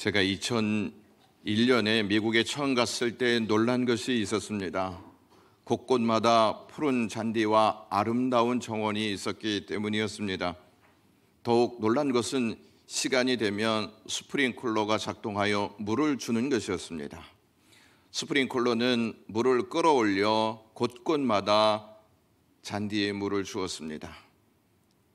제가 2001년에 미국에 처음 갔을 때 놀란 것이 있었습니다. 곳곳마다 푸른 잔디와 아름다운 정원이 있었기 때문이었습니다. 더욱 놀란 것은 시간이 되면 스프링클러가 작동하여 물을 주는 것이었습니다. 스프링클러는 물을 끌어올려 곳곳마다 잔디에 물을 주었습니다.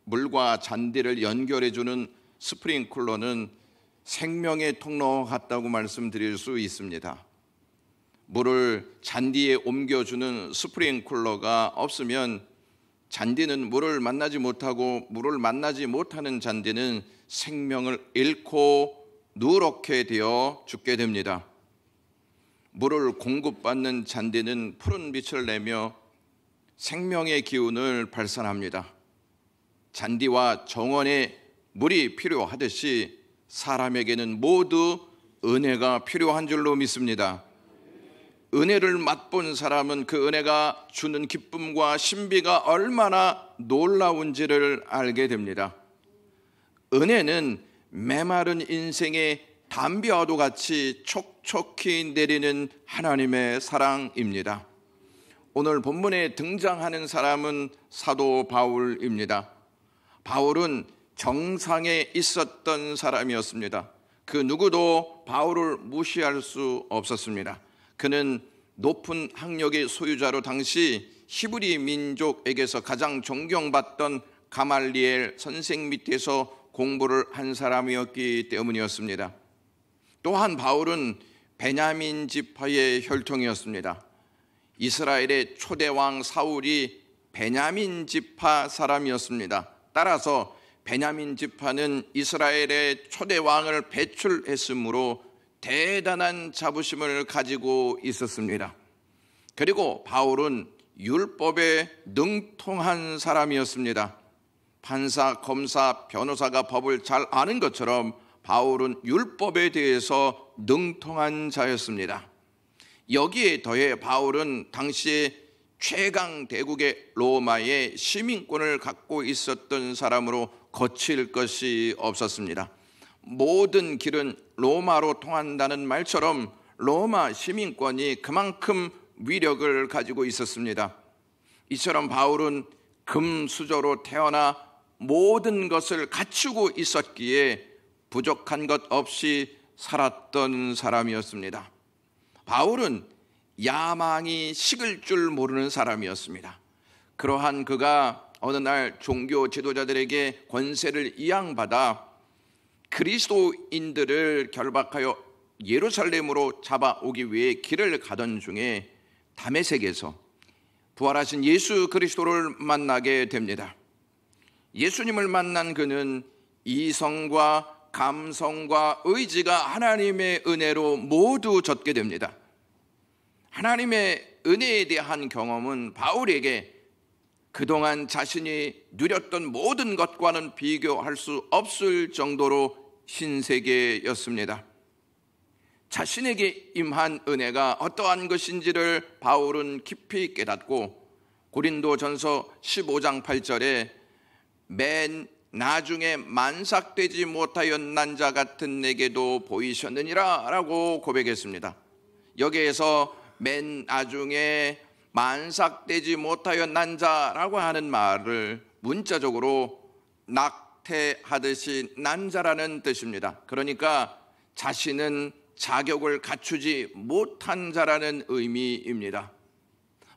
물과 잔디를 연결해주는 스프링클러는 생명의 통로 같다고 말씀드릴 수 있습니다. 물을 잔디에 옮겨주는 스프링클러가 없으면 잔디는 물을 만나지 못하고, 물을 만나지 못하는 잔디는 생명을 잃고 누렇게 되어 죽게 됩니다. 물을 공급받는 잔디는 푸른 빛을 내며 생명의 기운을 발산합니다. 잔디와 정원에 물이 필요하듯이 사람에게는 모두 은혜가 필요한 줄로 믿습니다. 은혜를 맛본 사람은 그 은혜가 주는 기쁨과 신비가 얼마나 놀라운지를 알게 됩니다. 은혜는 메마른 인생의 담비와도 같이 촉촉히 내리는 하나님의 사랑입니다. 오늘 본문에 등장하는 사람은 사도 바울입니다. 바울은 정상에 있었던 사람이었습니다. 그 누구도 바울을 무시할 수 없었습니다. 그는 높은 학력의 소유자로 당시 히브리 민족에게서 가장 존경받던 가말리엘 선생 밑에서 공부를 한 사람이었기 때문이었습니다. 또한 바울은 베냐민 지파의 혈통이었습니다. 이스라엘의 초대왕 사울이 베냐민 지파 사람이었습니다. 따라서 베냐민 지파는 이스라엘의 초대왕을 배출했으므로 대단한 자부심을 가지고 있었습니다. 그리고 바울은 율법에 능통한 사람이었습니다. 판사, 검사, 변호사가 법을 잘 아는 것처럼 바울은 율법에 대해서 능통한 자였습니다. 여기에 더해 바울은 당시에 최강 대국의 로마의 시민권을 갖고 있었던 사람으로 거칠 것이 없었습니다. 모든 길은 로마로 통한다는 말처럼 로마 시민권이 그만큼 위력을 가지고 있었습니다. 이처럼 바울은 금수저로 태어나 모든 것을 갖추고 있었기에 부족한 것 없이 살았던 사람이었습니다. 바울은 야망이 식을 줄 모르는 사람이었습니다. 그러한 그가 어느 날 종교 지도자들에게 권세를 이양받아 그리스도인들을 결박하여 예루살렘으로 잡아오기 위해 길을 가던 중에 다메섹에서 부활하신 예수 그리스도를 만나게 됩니다. 예수님을 만난 그는 이성과 감성과 의지가 하나님의 은혜로 모두 젖게 됩니다. 하나님의 은혜에 대한 경험은 바울에게 그동안 자신이 누렸던 모든 것과는 비교할 수 없을 정도로 신세계였습니다. 자신에게 임한 은혜가 어떠한 것인지를 바울은 깊이 깨닫고 고린도전서 15장 8절에 맨 나중에 만삭되지 못하였난 자 같은 내게도 보이셨느니라 라고 고백했습니다. 여기에서 맨 나중에 만삭되지 못하였난 자라고 하는 말을 문자적으로 낙태하듯이 난 자라는 뜻입니다. 그러니까 자신은 자격을 갖추지 못한 자라는 의미입니다.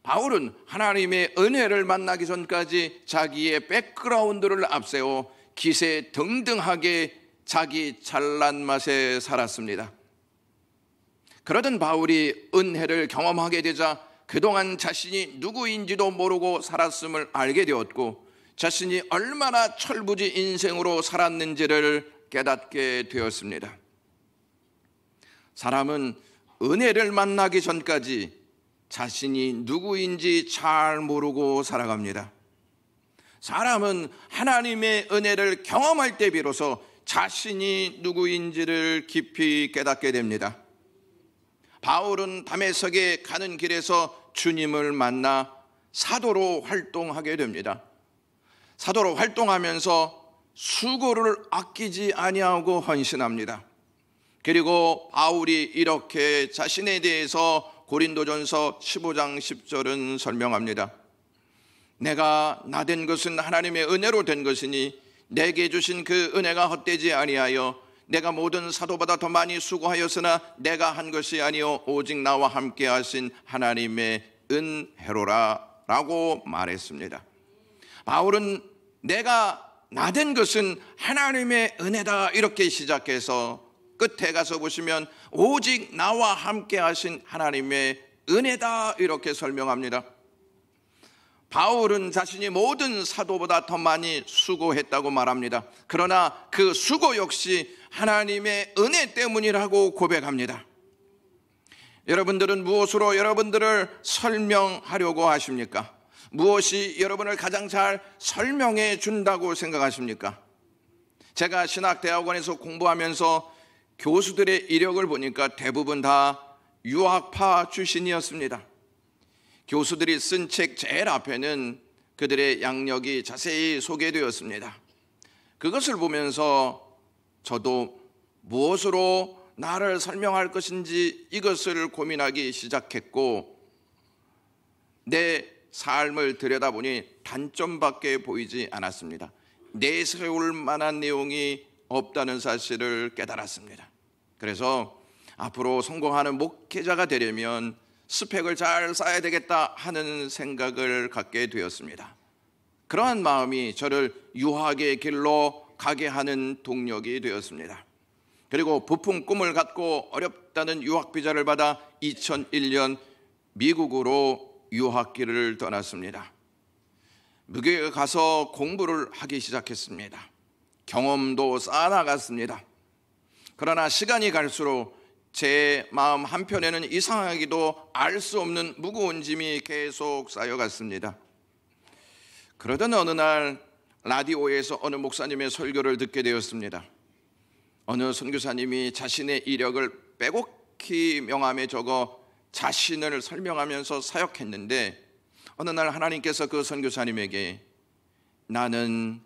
바울은 하나님의 은혜를 만나기 전까지 자기의 백그라운드를 앞세워 기세등등하게 자기 잘난 맛에 살았습니다. 그러던 바울이 은혜를 경험하게 되자 그동안 자신이 누구인지도 모르고 살았음을 알게 되었고 자신이 얼마나 철부지 인생으로 살았는지를 깨닫게 되었습니다. 사람은 은혜를 만나기 전까지 자신이 누구인지 잘 모르고 살아갑니다. 사람은 하나님의 은혜를 경험할 때 비로소 자신이 누구인지를 깊이 깨닫게 됩니다. 바울은 다메섹에 가는 길에서 주님을 만나 사도로 활동하게 됩니다. 사도로 활동하면서 수고를 아끼지 아니하고 헌신합니다. 그리고 바울이 이렇게 자신에 대해서 고린도전서 15장 10절은 설명합니다. 내가 나된 것은 하나님의 은혜로 된 것이니 내게 주신 그 은혜가 헛되지 아니하여 내가 모든 사도보다 더 많이 수고하였으나 내가 한 것이 아니요 오직 나와 함께 하신 하나님의 은혜로라 라고 말했습니다. 바울은 내가 나된 것은 하나님의 은혜다 이렇게 시작해서 끝에 가서 보시면 오직 나와 함께 하신 하나님의 은혜다 이렇게 설명합니다. 바울은 자신이 모든 사도보다 더 많이 수고했다고 말합니다. 그러나 그 수고 역시 하나님의 은혜 때문이라고 고백합니다. 여러분들은 무엇으로 여러분들을 설명하려고 하십니까? 무엇이 여러분을 가장 잘 설명해 준다고 생각하십니까? 제가 신학대학원에서 공부하면서 교수들의 이력을 보니까 대부분 다 유학파 출신이었습니다. 교수들이 쓴 책 제일 앞에는 그들의 양력이 자세히 소개되었습니다. 그것을 보면서 저도 무엇으로 나를 설명할 것인지 이것을 고민하기 시작했고, 내 삶을 들여다보니 단점밖에 보이지 않았습니다. 내세울 만한 내용이 없다는 사실을 깨달았습니다. 그래서 앞으로 성공하는 목회자가 되려면 스펙을 잘 쌓아야 되겠다 하는 생각을 갖게 되었습니다. 그러한 마음이 저를 유학의 길로 가게 하는 동력이 되었습니다. 그리고 부푼 꿈을 갖고 어렵다는 유학 비자를 받아 2001년 미국으로 유학길을 떠났습니다. 미국에 가서 공부를 하기 시작했습니다. 경험도 쌓아나갔습니다. 그러나 시간이 갈수록 제 마음 한편에는 이상하기도 알 수 없는 무거운 짐이 계속 쌓여갔습니다. 그러던 어느 날 라디오에서 어느 목사님의 설교를 듣게 되었습니다. 어느 선교사님이 자신의 이력을 빼곡히 명함에 적어 자신을 설명하면서 사역했는데, 어느 날 하나님께서 그 선교사님에게 나는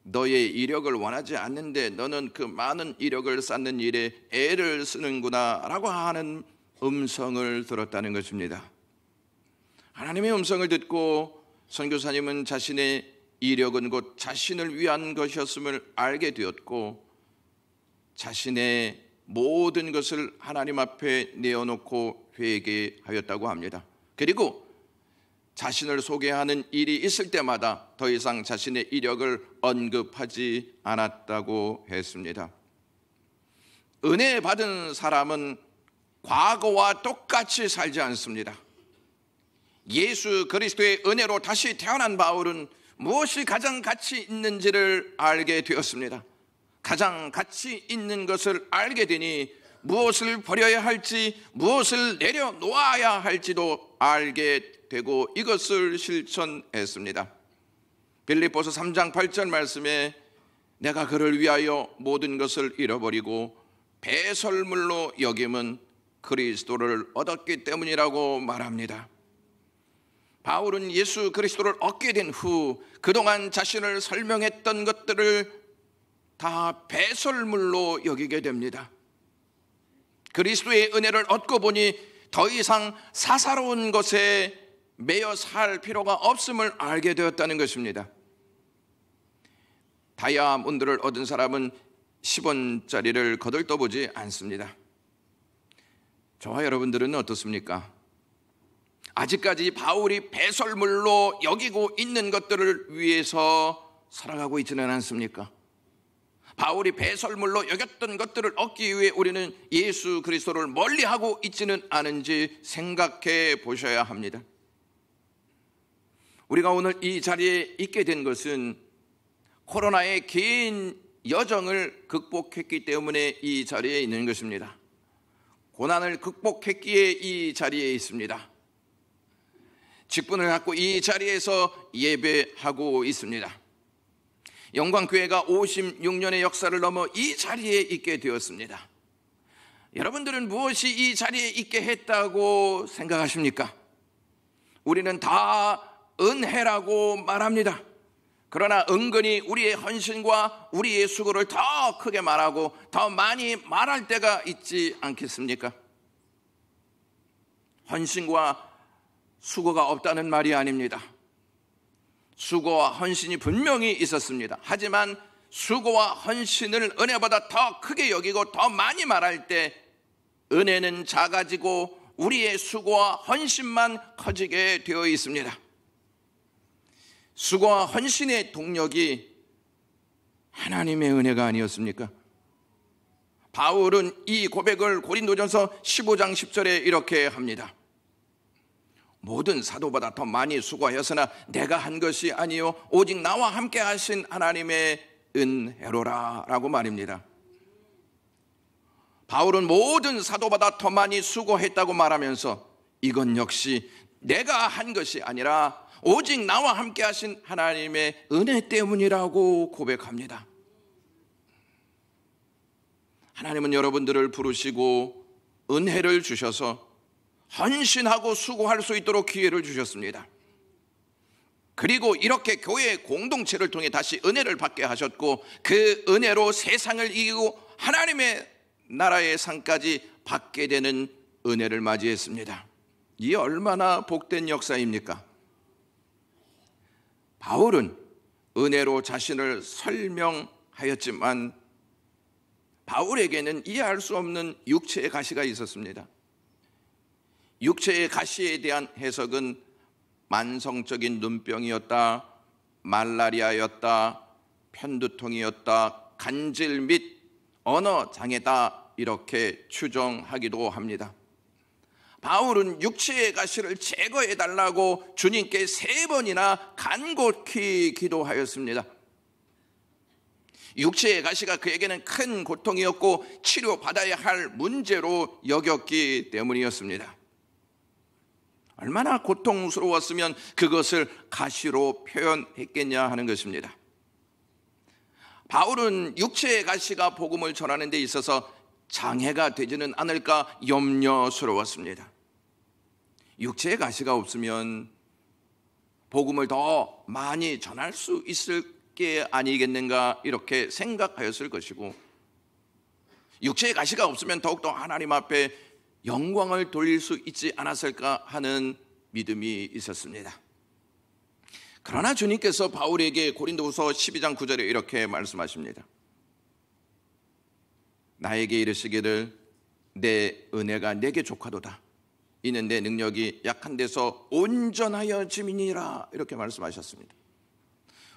너의 이력을 원하지 않는데 너는 그 많은 이력을 쌓는 일에 애를 쓰는구나 라고 하는 음성을 들었다는 것입니다. 하나님의 음성을 듣고 선교사님은 자신의 이력은 곧 자신을 위한 것이었음을 알게 되었고, 자신의 모든 것을 하나님 앞에 내어놓고 회개하였다고 합니다. 그리고 자신을 소개하는 일이 있을 때마다 더 이상 자신의 이력을 언급하지 않았다고 했습니다. 은혜 받은 사람은 과거와 똑같이 살지 않습니다. 예수 그리스도의 은혜로 다시 태어난 바울은 무엇이 가장 가치 있는지를 알게 되었습니다. 가장 가치 있는 것을 알게 되니 무엇을 버려야 할지, 무엇을 내려놓아야 할지도 알게 되고 이것을 실천했습니다. 빌립보서 3장 8절 말씀에 내가 그를 위하여 모든 것을 잃어버리고 배설물로 여김은 그리스도를 얻었기 때문이라고 말합니다. 바울은 예수 그리스도를 얻게 된 후 그동안 자신을 설명했던 것들을 다 배설물로 여기게 됩니다. 그리스도의 은혜를 얻고 보니 더 이상 사사로운 것에 매여 살 필요가 없음을 알게 되었다는 것입니다. 다이아몬드를 얻은 사람은 10원짜리를 거들떠보지 않습니다. 저와 여러분들은 어떻습니까? 아직까지 바울이 배설물로 여기고 있는 것들을 위해서 살아가고 있지는 않습니까? 바울이 배설물로 여겼던 것들을 얻기 위해 우리는 예수 그리스도를 멀리하고 있지는 않은지 생각해 보셔야 합니다. 우리가 오늘 이 자리에 있게 된 것은 코로나의 긴 여정을 극복했기 때문에 이 자리에 있는 것입니다. 고난을 극복했기에 이 자리에 있습니다. 직분을 갖고 이 자리에서 예배하고 있습니다. 영광교회가 56년의 역사를 넘어 이 자리에 있게 되었습니다. 여러분들은 무엇이 이 자리에 있게 했다고 생각하십니까? 우리는 다 은혜라고 말합니다. 그러나 은근히 우리의 헌신과 우리의 수고를 더 크게 말하고 더 많이 말할 때가 있지 않겠습니까? 헌신과 수고가 없다는 말이 아닙니다. 수고와 헌신이 분명히 있었습니다. 하지만 수고와 헌신을 은혜보다 더 크게 여기고 더 많이 말할 때 은혜는 작아지고 우리의 수고와 헌신만 커지게 되어 있습니다. 수고와 헌신의 동력이 하나님의 은혜가 아니었습니까? 바울은 이 고백을 고린도전서 15장 10절에 이렇게 합니다. 모든 사도보다 더 많이 수고하였으나 내가 한 것이 아니요 오직 나와 함께 하신 하나님의 은혜로라 라고 말입니다. 바울은 모든 사도보다 더 많이 수고했다고 말하면서 이건 역시 내가 한 것이 아니라 오직 나와 함께 하신 하나님의 은혜 때문이라고 고백합니다. 하나님은 여러분들을 부르시고 은혜를 주셔서 헌신하고 수고할 수 있도록 기회를 주셨습니다. 그리고 이렇게 교회 공동체를 통해 다시 은혜를 받게 하셨고 그 은혜로 세상을 이기고 하나님의 나라의 상까지 받게 되는 은혜를 맞이했습니다. 이 얼마나 복된 역사입니까? 바울은 은혜로 자신을 설명하였지만 바울에게는 이해할 수 없는 육체의 가시가 있었습니다. 육체의 가시에 대한 해석은 만성적인 눈병이었다, 말라리아였다, 편두통이었다, 간질 및 언어 장애다 이렇게 추정하기도 합니다. 바울은 육체의 가시를 제거해달라고 주님께 3번이나 간곡히 기도하였습니다. 육체의 가시가 그에게는 큰 고통이었고 치료받아야 할 문제로 여겼기 때문이었습니다. 얼마나 고통스러웠으면 그것을 가시로 표현했겠냐 하는 것입니다. 바울은 육체의 가시가 복음을 전하는 데 있어서 장애가 되지는 않을까 염려스러웠습니다. 육체의 가시가 없으면 복음을 더 많이 전할 수 있을 게 아니겠는가 이렇게 생각하였을 것이고 육체의 가시가 없으면 더욱더 하나님 앞에 영광을 돌릴 수 있지 않았을까 하는 믿음이 있었습니다. 그러나 주님께서 바울에게 고린도후서 12장 9절에 이렇게 말씀하십니다. 나에게 이르시기를 내 은혜가 내게 족하도다. 이는 내 능력이 약한 데서 온전하여 짐이니라 이렇게 말씀하셨습니다.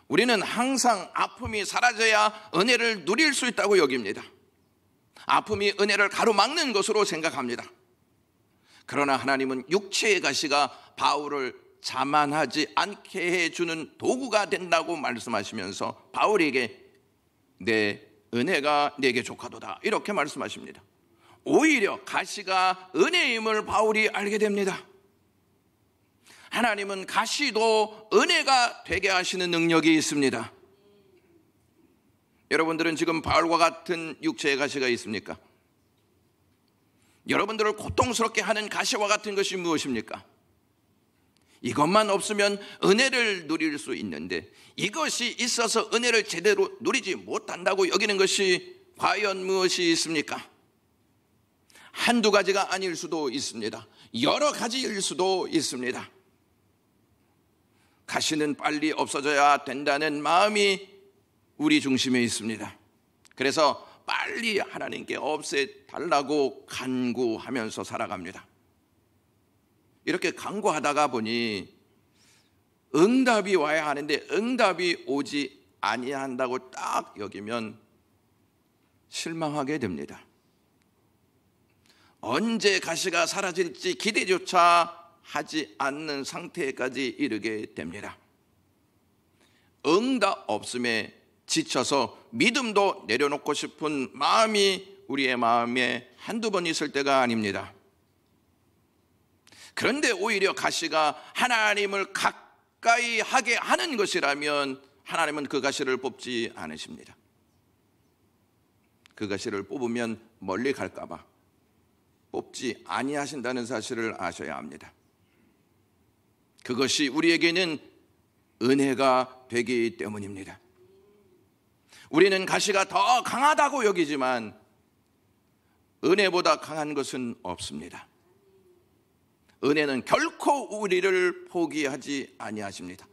우리는 항상 아픔이 사라져야 은혜를 누릴 수 있다고 여깁니다. 아픔이 은혜를 가로막는 것으로 생각합니다. 그러나 하나님은 육체의 가시가 바울을 자만하지 않게 해주는 도구가 된다고 말씀하시면서 바울에게 내 은혜가 내게 족하도다 이렇게 말씀하십니다. 오히려 가시가 은혜임을 바울이 알게 됩니다. 하나님은 가시도 은혜가 되게 하시는 능력이 있습니다. 여러분들은 지금 바울과 같은 육체의 가시가 있습니까? 여러분들을 고통스럽게 하는 가시와 같은 것이 무엇입니까? 이것만 없으면 은혜를 누릴 수 있는데 이것이 있어서 은혜를 제대로 누리지 못한다고 여기는 것이 과연 무엇이 있습니까? 한두 가지가 아닐 수도 있습니다. 여러 가지일 수도 있습니다. 가시는 빨리 없어져야 된다는 마음이 우리 중심에 있습니다. 그래서 빨리 하나님께 없애달라고 간구하면서 살아갑니다. 이렇게 간구하다가 보니 응답이 와야 하는데 응답이 오지 아니한다고 딱 여기면 실망하게 됩니다. 언제 가시가 사라질지 기대조차 하지 않는 상태까지 이르게 됩니다. 응답 없음에 지쳐서 믿음도 내려놓고 싶은 마음이 우리의 마음에 한두 번 있을 때가 아닙니다. 그런데 오히려 가시가 하나님을 가까이 하게 하는 것이라면 하나님은 그 가시를 뽑지 않으십니다. 그 가시를 뽑으면 멀리 갈까 봐 뽑지 아니하신다는 사실을 아셔야 합니다. 그것이 우리에게는 은혜가 되기 때문입니다. 우리는 가시가 더 강하다고 여기지만 은혜보다 강한 것은 없습니다. 은혜는 결코 우리를 포기하지 아니하십니다.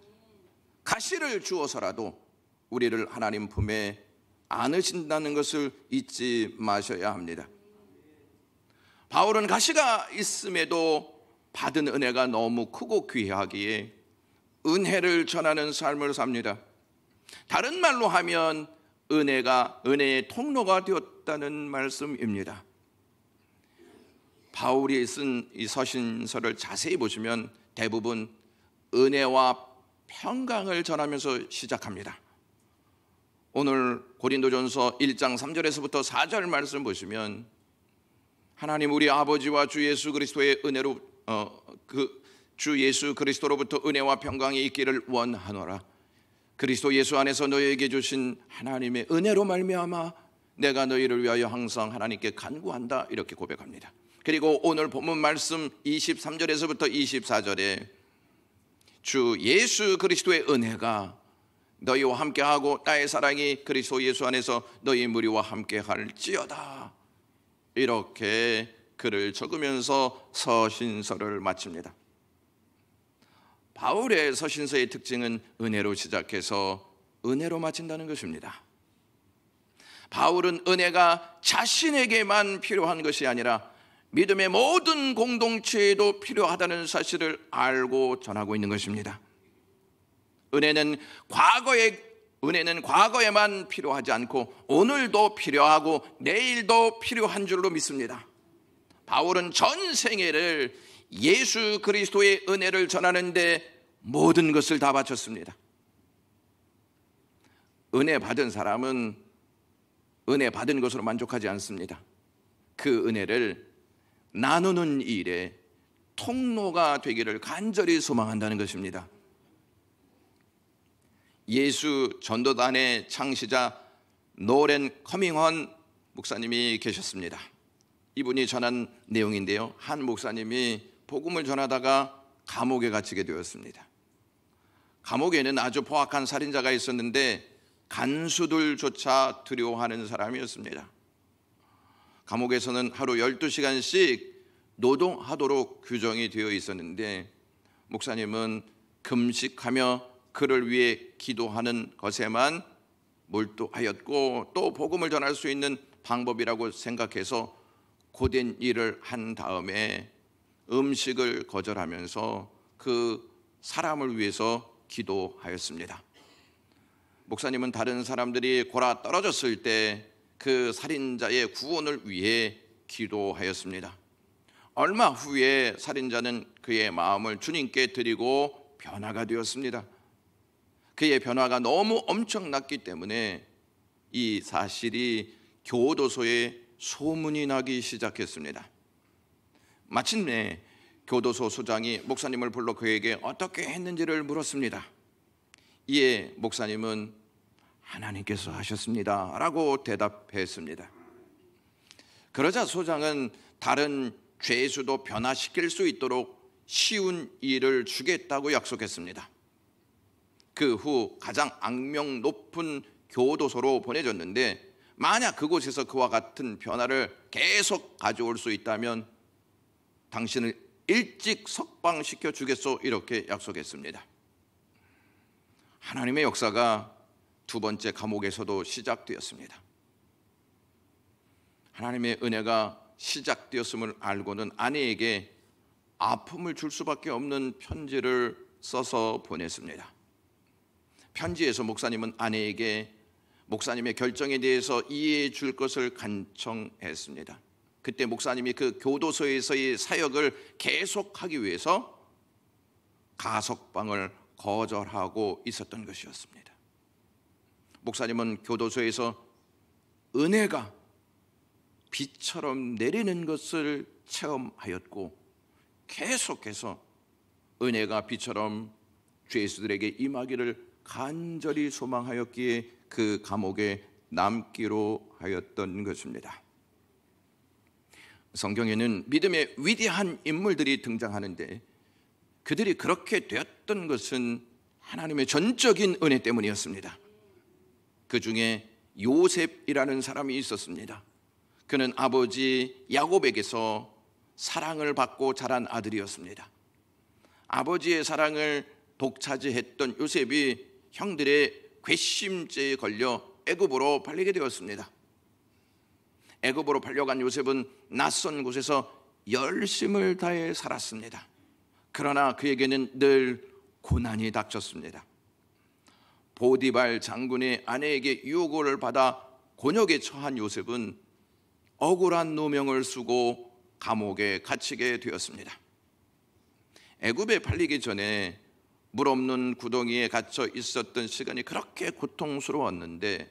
가시를 주어서라도 우리를 하나님 품에 안으신다는 것을 잊지 마셔야 합니다. 바울은 가시가 있음에도 받은 은혜가 너무 크고 귀하기에 은혜를 전하는 삶을 삽니다. 다른 말로 하면 은혜가 은혜의 통로가 되었다는 말씀입니다. 바울이 쓴 이 서신서를 자세히 보시면 대부분 은혜와 평강을 전하면서 시작합니다. 오늘 고린도전서 1장 3절에서부터 4절 말씀 보시면 하나님 우리 아버지와 주 예수 그리스도의 은혜로 주 예수 그리스도로부터 은혜와 평강이 있기를 원하노라. 그리스도 예수 안에서 너희에게 주신 하나님의 은혜로 말미암아 내가 너희를 위하여 항상 하나님께 간구한다, 이렇게 고백합니다. 그리고 오늘 본문 말씀 23절에서부터 24절에 주 예수 그리스도의 은혜가 너희와 함께하고 나의 사랑이 그리스도 예수 안에서 너희 무리와 함께할지어다, 이렇게 글을 적으면서 서신서를 마칩니다. 바울의 서신서의 특징은 은혜로 시작해서 은혜로 마친다는 것입니다. 바울은 은혜가 자신에게만 필요한 것이 아니라 믿음의 모든 공동체에도 필요하다는 사실을 알고 전하고 있는 것입니다. 은혜는 과거에만 필요하지 않고 오늘도 필요하고 내일도 필요한 줄로 믿습니다. 바울은 전 생애를 예수 그리스도의 은혜를 전하는데 모든 것을 다 바쳤습니다. 은혜 받은 사람은 은혜 받은 것으로 만족하지 않습니다. 그 은혜를 나누는 일에 통로가 되기를 간절히 소망한다는 것입니다. 예수 전도단의 창시자 노렌 커밍헌 목사님이 계셨습니다. 이분이 전한 내용인데요, 한 목사님이 복음을 전하다가 감옥에 갇히게 되었습니다. 감옥에는 아주 포악한 살인자가 있었는데 간수들조차 두려워하는 사람이었습니다. 감옥에서는 하루 12시간씩 노동하도록 규정이 되어 있었는데 목사님은 금식하며 그를 위해 기도하는 것에만 몰두하였고 또 복음을 전할 수 있는 방법이라고 생각해서 고된 일을 한 다음에 음식을 거절하면서 그 사람을 위해서 기도하였습니다. 목사님은 다른 사람들이 골아 떨어졌을 때 그 살인자의 구원을 위해 기도하였습니다. 얼마 후에 살인자는 그의 마음을 주님께 드리고 변화가 되었습니다. 그의 변화가 너무 엄청났기 때문에 이 사실이 교도소에 소문이 나기 시작했습니다. 마침내 교도소 소장이 목사님을 불러 그에게 어떻게 했는지를 물었습니다. 이에 목사님은 하나님께서 하셨습니다 라고 대답했습니다. 그러자 소장은 다른 죄수도 변화시킬 수 있도록 쉬운 일을 주겠다고 약속했습니다. 그 후 가장 악명 높은 교도소로 보내졌는데 만약 그곳에서 그와 같은 변화를 계속 가져올 수 있다면 당신을 일찍 석방시켜 주겠소, 이렇게 약속했습니다. 하나님의 역사가 두 번째 감옥에서도 시작되었습니다. 하나님의 은혜가 시작되었음을 알고는 아내에게 아픔을 줄 수밖에 없는 편지를 써서 보냈습니다. 편지에서 목사님은 아내에게 목사님의 결정에 대해서 이해해 줄 것을 간청했습니다. 그때 목사님이 그 교도소에서의 사역을 계속하기 위해서 가석방을 거절하고 있었던 것이었습니다. 목사님은 교도소에서 은혜가 비처럼 내리는 것을 체험하였고 계속해서 은혜가 비처럼 죄수들에게 임하기를 간절히 소망하였기에 그 감옥에 남기로 하였던 것입니다. 성경에는 믿음의 위대한 인물들이 등장하는데 그들이 그렇게 되었던 것은 하나님의 전적인 은혜 때문이었습니다. 그 중에 요셉이라는 사람이 있었습니다. 그는 아버지 야곱에게서 사랑을 받고 자란 아들이었습니다. 아버지의 사랑을 독차지했던 요셉이 형들의 괘씸죄에 걸려 애굽으로 팔리게 되었습니다. 애굽으로 팔려간 요셉은 낯선 곳에서 열심을 다해 살았습니다. 그러나 그에게는 늘 고난이 닥쳤습니다. 보디발 장군의 아내에게 유혹을 받아 곤욕에 처한 요셉은 억울한 누명을 쓰고 감옥에 갇히게 되었습니다. 애굽에 팔리기 전에 물 없는 구덩이에 갇혀 있었던 시간이 그렇게 고통스러웠는데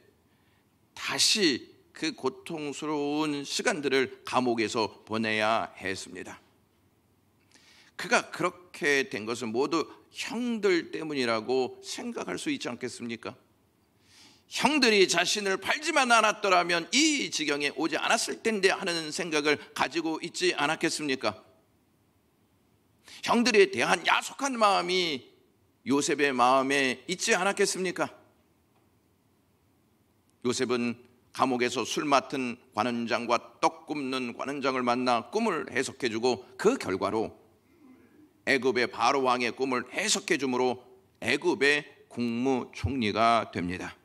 다시 그 고통스러운 시간들을 감옥에서 보내야 했습니다. 그가 그렇게 된 것은 모두 형들 때문이라고 생각할 수 있지 않겠습니까? 형들이 자신을 팔지만 않았더라면 이 지경에 오지 않았을 텐데 하는 생각을 가지고 있지 않았겠습니까? 형들에 대한 야속한 마음이 요셉의 마음에 있지 않았겠습니까? 요셉은 감옥에서 술 맡은 관원장과 떡 굽는 관원장을 만나 꿈을 해석해주고 그 결과로 애굽의 바로 왕의 꿈을 해석해 주므로 애굽의 국무총리가 됩니다.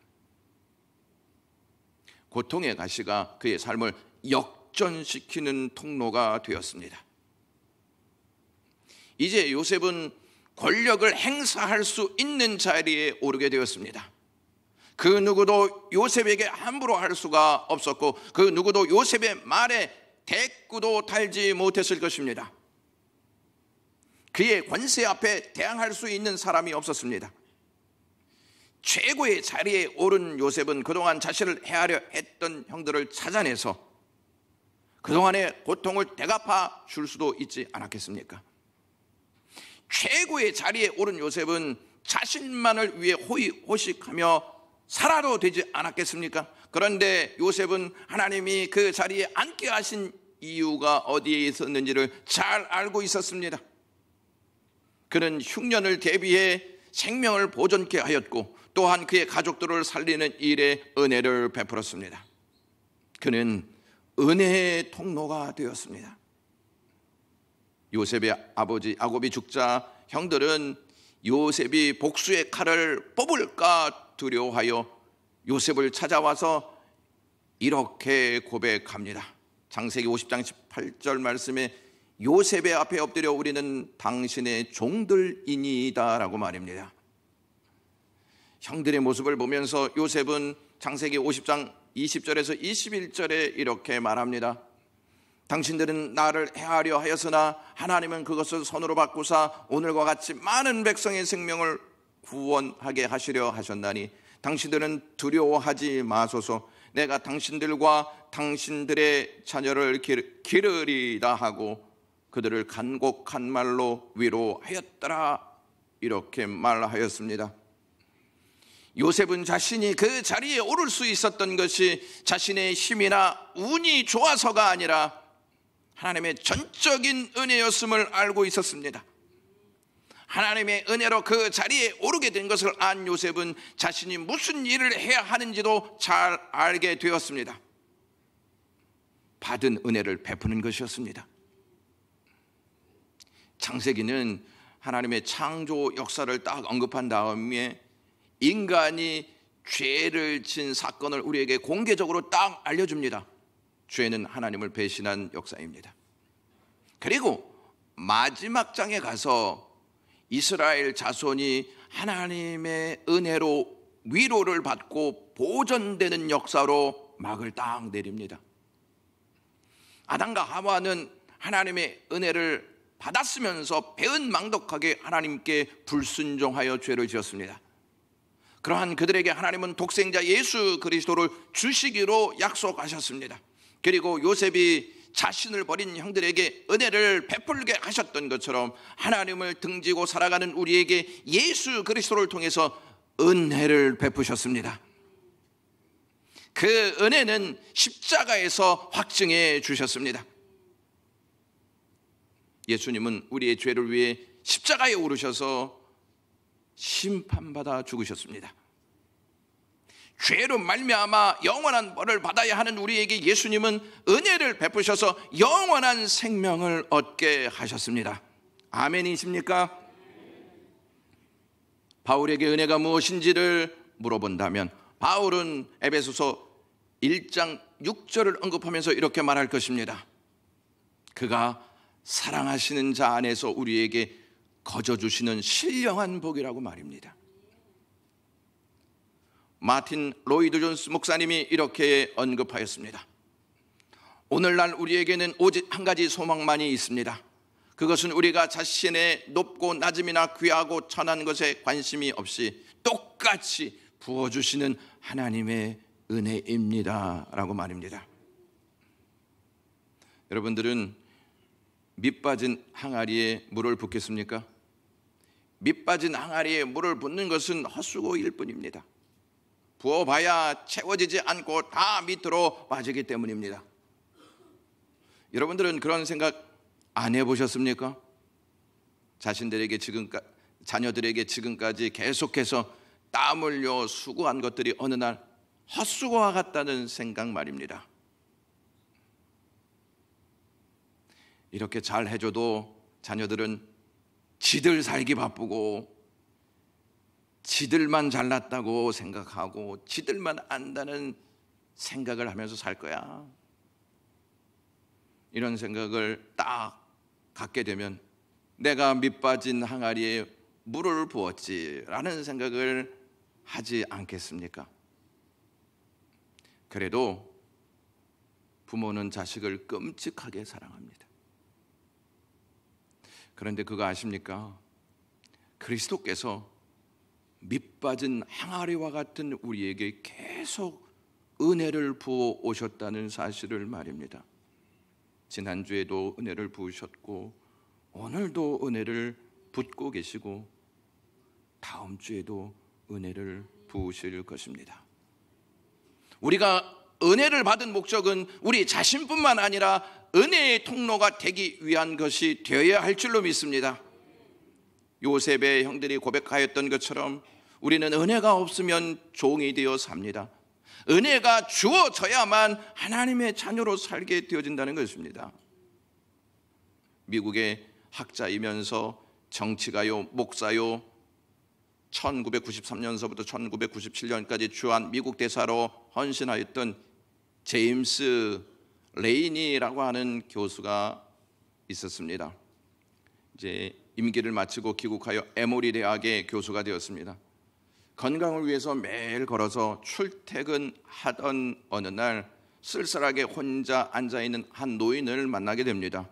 고통의 가시가 그의 삶을 역전시키는 통로가 되었습니다. 이제 요셉은 권력을 행사할 수 있는 자리에 오르게 되었습니다. 그 누구도 요셉에게 함부로 할 수가 없었고 그 누구도 요셉의 말에 대꾸도 달지 못했을 것입니다. 그의 권세 앞에 대항할 수 있는 사람이 없었습니다. 최고의 자리에 오른 요셉은 그동안 자신을 해하려 했던 형들을 찾아내서 그동안의 고통을 대갚아 줄 수도 있지 않았겠습니까? 최고의 자리에 오른 요셉은 자신만을 위해 호의호식하며 살아도 되지 않았겠습니까? 그런데 요셉은 하나님이 그 자리에 앉게 하신 이유가 어디에 있었는지를 잘 알고 있었습니다. 그는 흉년을 대비해 생명을 보존케 하였고 또한 그의 가족들을 살리는 일에 은혜를 베풀었습니다. 그는 은혜의 통로가 되었습니다. 요셉의 아버지 야곱이 죽자 형들은 요셉이 복수의 칼을 뽑을까 두려워하여 요셉을 찾아와서 이렇게 고백합니다. 창세기 50장 18절 말씀에 요셉의 앞에 엎드려 우리는 당신의 종들이니이다 라고 말입니다. 형들의 모습을 보면서 요셉은 창세기 50장 20절에서 21절에 이렇게 말합니다. 당신들은 나를 해하려 하였으나 하나님은 그것을 손으로 바꾸사 오늘과 같이 많은 백성의 생명을 구원하게 하시려 하셨나니 당신들은 두려워하지 마소서. 내가 당신들과 당신들의 자녀를 기르리다 하고 그들을 간곡한 말로 위로하였더라 이렇게 말하였습니다. 요셉은 자신이 그 자리에 오를 수 있었던 것이 자신의 힘이나 운이 좋아서가 아니라 하나님의 전적인 은혜였음을 알고 있었습니다. 하나님의 은혜로 그 자리에 오르게 된 것을 안 요셉은 자신이 무슨 일을 해야 하는지도 잘 알게 되었습니다. 받은 은혜를 베푸는 것이었습니다. 창세기는 하나님의 창조 역사를 딱 언급한 다음에 인간이 죄를 진 사건을 우리에게 공개적으로 딱 알려줍니다. 죄는 하나님을 배신한 역사입니다. 그리고 마지막 장에 가서 이스라엘 자손이 하나님의 은혜로 위로를 받고 보존되는 역사로 막을 딱 내립니다. 아담과 하와는 하나님의 은혜를 받았으면서 배은망덕하게 하나님께 불순종하여 죄를 지었습니다. 그러한 그들에게 하나님은 독생자 예수 그리스도를 주시기로 약속하셨습니다. 그리고 요셉이 자신을 버린 형들에게 은혜를 베풀게 하셨던 것처럼 하나님을 등지고 살아가는 우리에게 예수 그리스도를 통해서 은혜를 베푸셨습니다. 그 은혜는 십자가에서 확증해 주셨습니다. 예수님은 우리의 죄를 위해 십자가에 오르셔서 심판받아 죽으셨습니다. 죄로 말미암아 영원한 벌을 받아야 하는 우리에게 예수님은 은혜를 베푸셔서 영원한 생명을 얻게 하셨습니다. 아멘이십니까? 바울에게 은혜가 무엇인지를 물어본다면 바울은 에베소서 1장 6절을 언급하면서 이렇게 말할 것입니다. 그가 사랑하시는 자 안에서 우리에게 거저주시는 신령한 복이라고 말입니다. 마틴 로이드 존스 목사님이 이렇게 언급하였습니다. 오늘날 우리에게는 오직 한 가지 소망만이 있습니다. 그것은 우리가 자신의 높고 낮음이나 귀하고 천한 것에 관심이 없이 똑같이 부어주시는 하나님의 은혜입니다 라고 말입니다. 여러분들은 밑 빠진 항아리에 물을 붓겠습니까? 밑 빠진 항아리에 물을 붓는 것은 헛수고일 뿐입니다. 부어봐야 채워지지 않고 다 밑으로 빠지기 때문입니다. 여러분들은 그런 생각 안 해보셨습니까? 자녀들에게 지금까지 계속해서 땀 흘려 수고한 것들이 어느 날 헛수고와 같다는 생각 말입니다. 이렇게 잘 해줘도 자녀들은 지들 살기 바쁘고 지들만 잘났다고 생각하고 지들만 안다는 생각을 하면서 살 거야. 이런 생각을 딱 갖게 되면 내가 밑 빠진 항아리에 물을 부었지라는 생각을 하지 않겠습니까? 그래도 부모는 자식을 끔찍하게 사랑합니다. 그런데 그거 아십니까? 그리스도께서 밑 빠진 항아리와 같은 우리에게 계속 은혜를 부어 오셨다는 사실을 말입니다. 지난주에도 은혜를 부으셨고 오늘도 은혜를 붓고 계시고 다음 주에도 은혜를 부으실 것입니다. 우리가 은혜를 받은 목적은 우리 자신뿐만 아니라 은혜의 통로가 되기 위한 것이 되어야 할 줄로 믿습니다. 요셉의 형들이 고백하였던 것처럼 우리는 은혜가 없으면 종이 되어 삽니다. 은혜가 주어져야만 하나님의 자녀로 살게 되어진다는 것입니다. 미국의 학자이면서 정치가요, 목사요, 1993년서부터 1997년까지 주한 미국 대사로 헌신하였던 제임스 레이니라고 하는 교수가 있었습니다. 이제 임기를 마치고 귀국하여 에모리 대학의 교수가 되었습니다. 건강을 위해서 매일 걸어서 출퇴근하던 어느 날 쓸쓸하게 혼자 앉아있는 한 노인을 만나게 됩니다.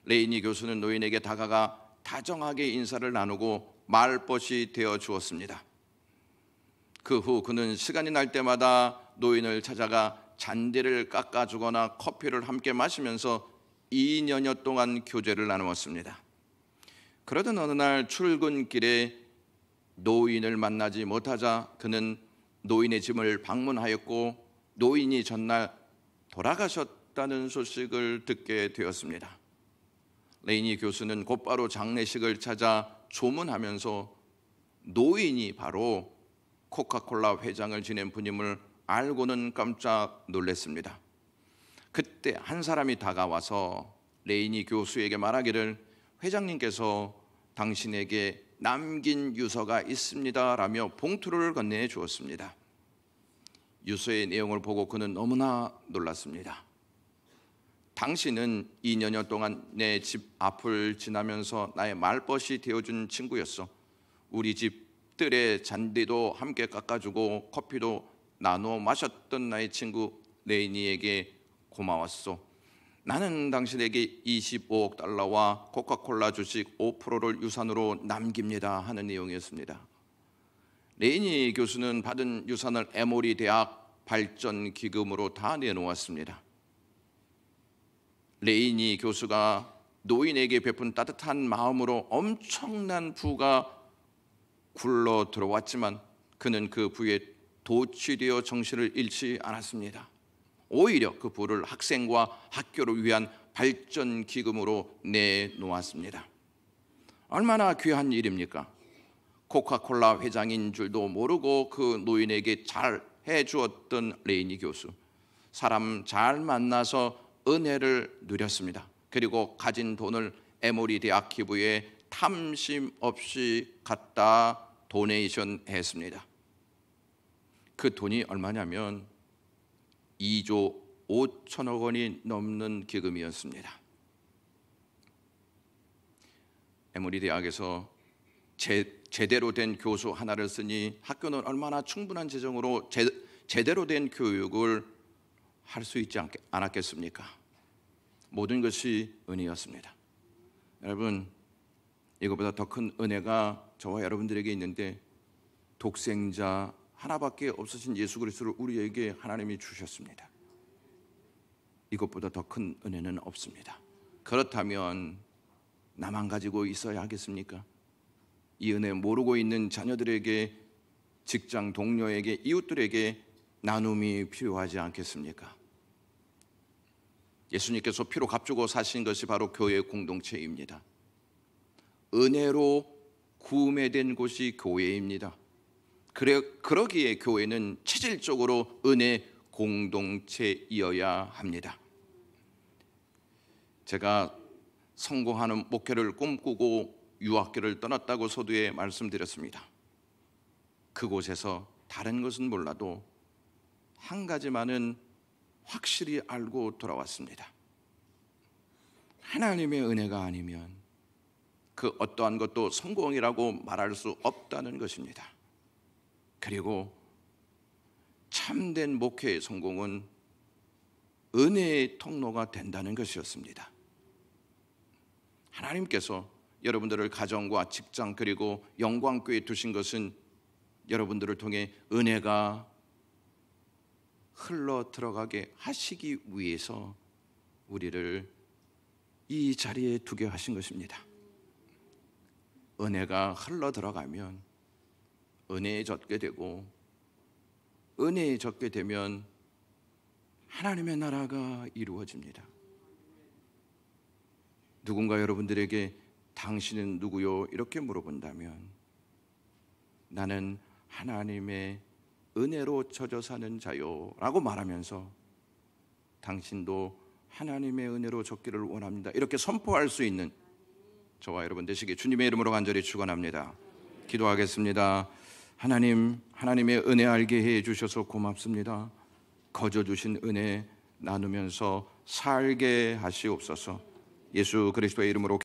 레이니 교수는 노인에게 다가가 다정하게 인사를 나누고 말벗이 되어 주었습니다. 그 후 그는 시간이 날 때마다 노인을 찾아가 잔디를 깎아주거나 커피를 함께 마시면서 2년여 동안 교제를 나누었습니다. 그러던 어느 날 출근길에 노인을 만나지 못하자 그는 노인의 집을 방문하였고 노인이 전날 돌아가셨다는 소식을 듣게 되었습니다. 레이니 교수는 곧바로 장례식을 찾아 조문하면서 노인이 바로 코카콜라 회장을 지낸 분임을 알고는 깜짝 놀랐습니다. 그때 한 사람이 다가와서 레이니 교수에게 말하기를 회장님께서 당신에게 남긴 유서가 있습니다 라며 봉투를 건네해 주었습니다. 유서의 내용을 보고 그는 너무나 놀랐습니다. 당신은 2년여 동안 내 집 앞을 지나면서 나의 말벗이 되어준 친구였어. 우리 집 뜰에 잔디도 함께 깎아주고 커피도 나누어 마셨던 나의 친구 레이니에게 고마웠어. 나는 당신에게 25억 달러와 코카콜라 주식 5%를 유산으로 남깁니다 하는 내용이었습니다. 레이니 교수는 받은 유산을 에모리 대학 발전 기금으로 다 내놓았습니다. 레이니 교수가 노인에게 베푼 따뜻한 마음으로 엄청난 부가 굴러 들어왔지만 그는 그 부에 도취되어 정신을 잃지 않았습니다. 오히려 그 부를 학생과 학교를 위한 발전 기금으로 내놓았습니다. 얼마나 귀한 일입니까? 코카콜라 회장인 줄도 모르고 그 노인에게 잘 해주었던 레이니 교수, 사람 잘 만나서 은혜를 누렸습니다. 그리고 가진 돈을 에모리 대학 기부에 탐심 없이 갖다 도네이션 했습니다. 그 돈이 얼마냐면 2조 5천억 원이 넘는 기금이었습니다. 에모리 대학에서 제대로 된 교수 하나를 쓰니 학교는 얼마나 충분한 재정으로 제대로 된 교육을 할 수 있지 않았겠습니까? 모든 것이 은혜였습니다. 여러분, 이것보다 더 큰 은혜가 저와 여러분들에게 있는데, 독생자 하나밖에 없으신 예수 그리스도를 우리에게 하나님이 주셨습니다. 이것보다 더 큰 은혜는 없습니다. 그렇다면 나만 가지고 있어야 하겠습니까? 이 은혜 모르고 있는 자녀들에게, 직장 동료에게, 이웃들에게 나눔이 필요하지 않겠습니까? 예수님께서 피로 값주고 사신 것이 바로 교회 공동체입니다. 은혜로 구매된 곳이 교회입니다. 그러기에 교회는 체질적으로 은혜 공동체이어야 합니다. 제가 성공하는 목회를 꿈꾸고 유학교를 떠났다고 서두에 말씀드렸습니다. 그곳에서 다른 것은 몰라도 한 가지만은 확실히 알고 돌아왔습니다. 하나님의 은혜가 아니면 그 어떠한 것도 성공이라고 말할 수 없다는 것입니다. 그리고 참된 목회의 성공은 은혜의 통로가 된다는 것이었습니다. 하나님께서 여러분들을 가정과 직장 그리고 영광교회에 두신 것은 여러분들을 통해 은혜가 흘러 들어가게 하시기 위해서 우리를 이 자리에 두게 하신 것입니다. 은혜가 흘러 들어가면 은혜에 젖게 되고, 은혜에 젖게 되면 하나님의 나라가 이루어집니다. 누군가 여러분들에게 당신은 누구요? 이렇게 물어본다면, 나는 하나님의 은혜로 젖어 사는 자요 라고 말하면서 당신도 하나님의 은혜로 젖기를 원합니다, 이렇게 선포할 수 있는 저와 여러분 되시기 주님의 이름으로 간절히 축원합니다. 기도하겠습니다. 하나님, 하나님의 은혜 알게 해 주셔서 고맙습니다. 거저 주신 은혜 나누면서 살게 하시옵소서. 예수 그리스도의 이름으로